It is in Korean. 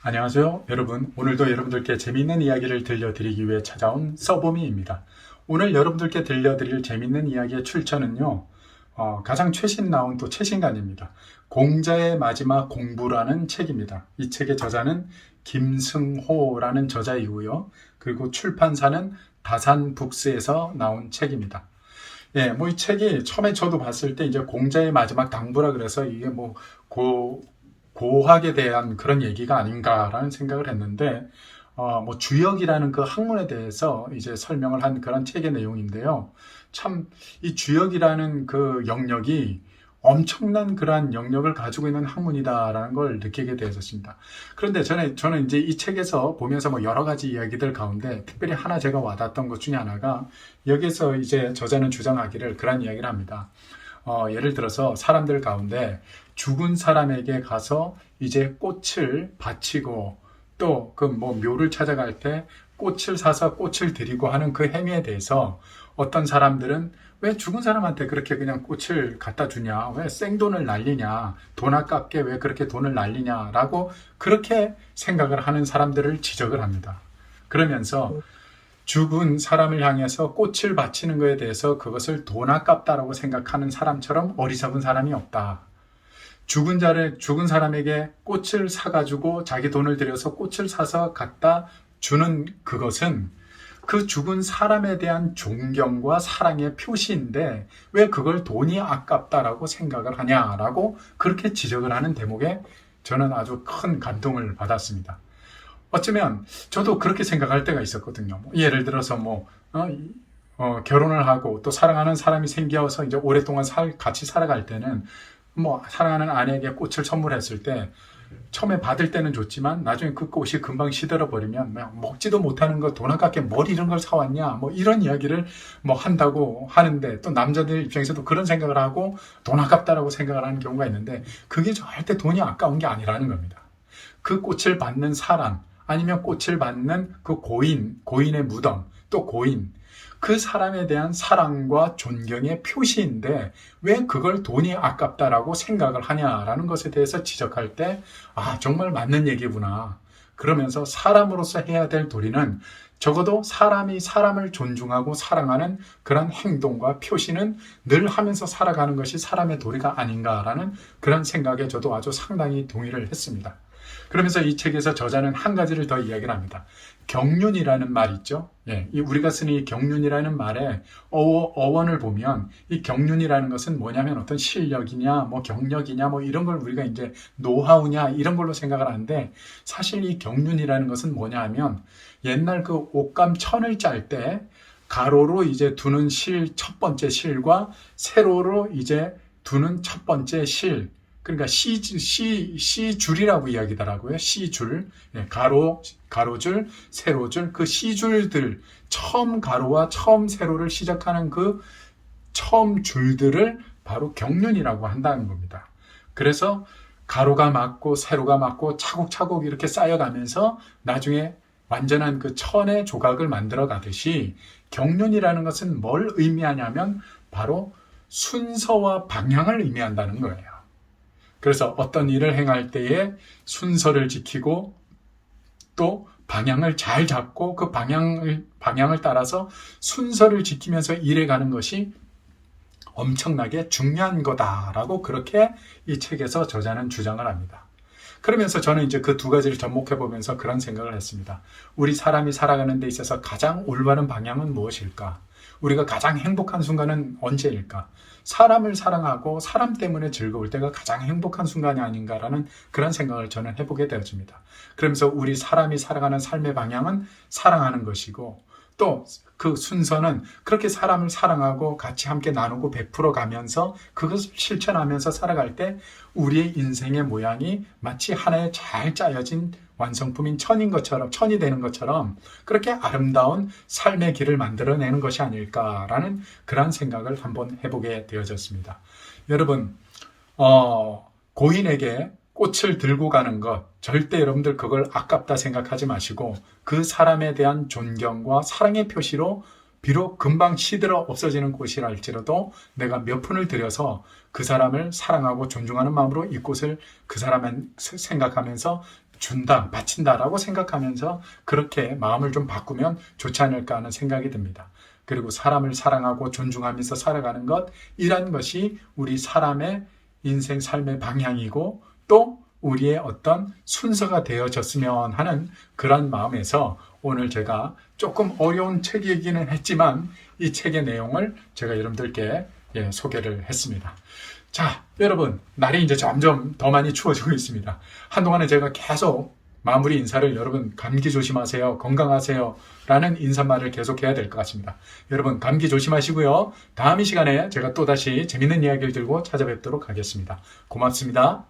안녕하세요 여러분. 오늘도 여러분들께 재미있는 이야기를 들려드리기 위해 찾아온 써보미입니다. 오늘 여러분들께 들려드릴 재미있는 이야기의 출처는요, 가장 최신 나온 또 최신간입니다. 공자의 마지막 공부라는 책입니다. 이 책의 저자는 김승호라는 저자이고요. 그리고 출판사는 다산북스에서 나온 책입니다. 예, 뭐 이 책이 처음에 저도 봤을 때 이제 공자의 마지막 당부라 그래서 이게 뭐 고학에 대한 그런 얘기가 아닌가라는 생각을 했는데, 뭐 주역이라는 그 학문에 대해서 이제 설명을 한 그런 책의 내용인데요. 참 이 주역이라는 그 영역이 엄청난 그러한 영역을 가지고 있는 학문이다라는 걸 느끼게 되었습니다. 그런데 저는 이제 이 책에서 보면서 뭐 여러 가지 이야기들 가운데 특별히 하나 제가 와닿았던 것 중에 하나가, 여기서 이제 저자는 주장하기를 그런 이야기를 합니다. 예를 들어서 사람들 가운데 죽은 사람에게 가서 이제 꽃을 바치고, 또 그 뭐 묘를 찾아갈 때 꽃을 사서 꽃을 드리고 하는 그 행위에 대해서 어떤 사람들은 왜 죽은 사람한테 그렇게 그냥 꽃을 갖다 주냐, 왜 생돈을 날리냐, 돈 아깝게 왜 그렇게 돈을 날리냐라고 그렇게 생각을 하는 사람들을 지적을 합니다. 그러면서 죽은 사람을 향해서 꽃을 바치는 것에 대해서 그것을 돈 아깝다라고 생각하는 사람처럼 어리석은 사람이 없다. 죽은 사람에게 꽃을 사가지고 자기 돈을 들여서 꽃을 사서 갖다 주는 그것은 그 죽은 사람에 대한 존경과 사랑의 표시인데 왜 그걸 돈이 아깝다라고 생각을 하냐라고 그렇게 지적을 하는 대목에 저는 아주 큰 감동을 받았습니다. 어쩌면 저도 그렇게 생각할 때가 있었거든요. 예를 들어서 결혼을 하고 또 사랑하는 사람이 생겨서 이제 오랫동안 같이 살아갈 때는 뭐 사랑하는 아내에게 꽃을 선물했을 때 처음에 받을 때는 좋지만 나중에 그 꽃이 금방 시들어 버리면 먹지도 못하는 거 돈 아깝게 뭘 이런 걸 사왔냐, 뭐 이런 이야기를 뭐 한다고 하는데, 또 남자들 입장에서도 그런 생각을 하고 돈 아깝다라고 생각을 하는 경우가 있는데, 그게 절대 돈이 아까운 게 아니라는 겁니다. 그 꽃을 받는 사람, 아니면 꽃을 받는 그 고인의 무덤, 또 고인, 그 사람에 대한 사랑과 존경의 표시인데 왜 그걸 돈이 아깝다라고 생각을 하냐라는 것에 대해서 지적할 때, 정말 맞는 얘기구나. 그러면서 사람으로서 해야 될 도리는 적어도 사람이 사람을 존중하고 사랑하는 그런 행동과 표시는 늘 하면서 살아가는 것이 사람의 도리가 아닌가라는 그런 생각에 저도 아주 상당히 동의를 했습니다. 그러면서 이 책에서 저자는 한 가지를 더 이야기를 합니다. 경륜이라는 말 있죠. 예, 우리가 쓰는 이 경륜이라는 말의 어원을 보면 이 경륜이라는 것은 뭐냐면 어떤 실력이냐, 뭐 경력이냐, 뭐 이런 걸 우리가 이제 노하우냐 이런 걸로 생각을 하는데, 사실 이 경륜이라는 것은 뭐냐 하면 옛날 그 옷감 천을 짤 때 가로로 이제 두는 첫 번째 실과 세로로 이제 두는 첫 번째 실, 그러니까 시줄이라고 이야기더라고요. 시줄, 가로줄, 세로줄, 그 시줄들, 처음 가로와 처음 세로를 시작하는 그 처음 줄들을 바로 경륜이라고 한다는 겁니다. 그래서 가로가 맞고 세로가 맞고 차곡차곡 이렇게 쌓여가면서 나중에 완전한 그 천의 조각을 만들어 가듯이, 경륜이라는 것은 뭘 의미하냐면 바로 순서와 방향을 의미한다는 거예요. 그래서 어떤 일을 행할 때에 순서를 지키고 또 방향을 잘 잡고 그 방향을 따라서 순서를 지키면서 일해 가는 것이 엄청나게 중요한 거다라고 그렇게 이 책에서 저자는 주장을 합니다. 그러면서 저는 이제 그 두 가지를 접목해 보면서 그런 생각을 했습니다. 우리 사람이 살아가는 데 있어서 가장 올바른 방향은 무엇일까? 우리가 가장 행복한 순간은 언제일까? 사람을 사랑하고 사람 때문에 즐거울 때가 가장 행복한 순간이 아닌가라는 그런 생각을 저는 해보게 되어집니다. 그러면서 우리 사람이 살아가는 삶의 방향은 사랑하는 것이고, 또 그 순서는 그렇게 사람을 사랑하고 같이 함께 나누고 베풀어 가면서 그것을 실천하면서 살아갈 때 우리의 인생의 모양이 마치 하나의 잘 짜여진 완성품인 천이 되는 것처럼 그렇게 아름다운 삶의 길을 만들어내는 것이 아닐까라는 그런 생각을 한번 해보게 되어졌습니다. 여러분, 고인에게 꽃을 들고 가는 것, 절대 여러분들 그걸 아깝다 생각하지 마시고 그 사람에 대한 존경과 사랑의 표시로, 비록 금방 시들어 없어지는 꽃이랄지라도 내가 몇 푼을 들여서 그 사람을 사랑하고 존중하는 마음으로 이 꽃을 그 사람을 생각하면서 준다, 바친다라고 생각하면서 그렇게 마음을 좀 바꾸면 좋지 않을까 하는 생각이 듭니다. 그리고 사람을 사랑하고 존중하면서 살아가는 것, 이런 것이 우리 사람의 인생 삶의 방향이고 또 우리의 어떤 순서가 되어졌으면 하는 그런 마음에서 오늘 제가 조금 어려운 책이기는 했지만 이 책의 내용을 제가 여러분들께 소개를 했습니다. 자, 여러분, 날이 이제 점점 더 많이 추워지고 있습니다. 한동안은 제가 계속 마무리 인사를 여러분 감기 조심하세요, 건강하세요 라는 인사말을 계속 해야 될 것 같습니다. 여러분 감기 조심하시고요. 다음 이 시간에 제가 또다시 재밌는 이야기를 들고 찾아뵙도록 하겠습니다. 고맙습니다.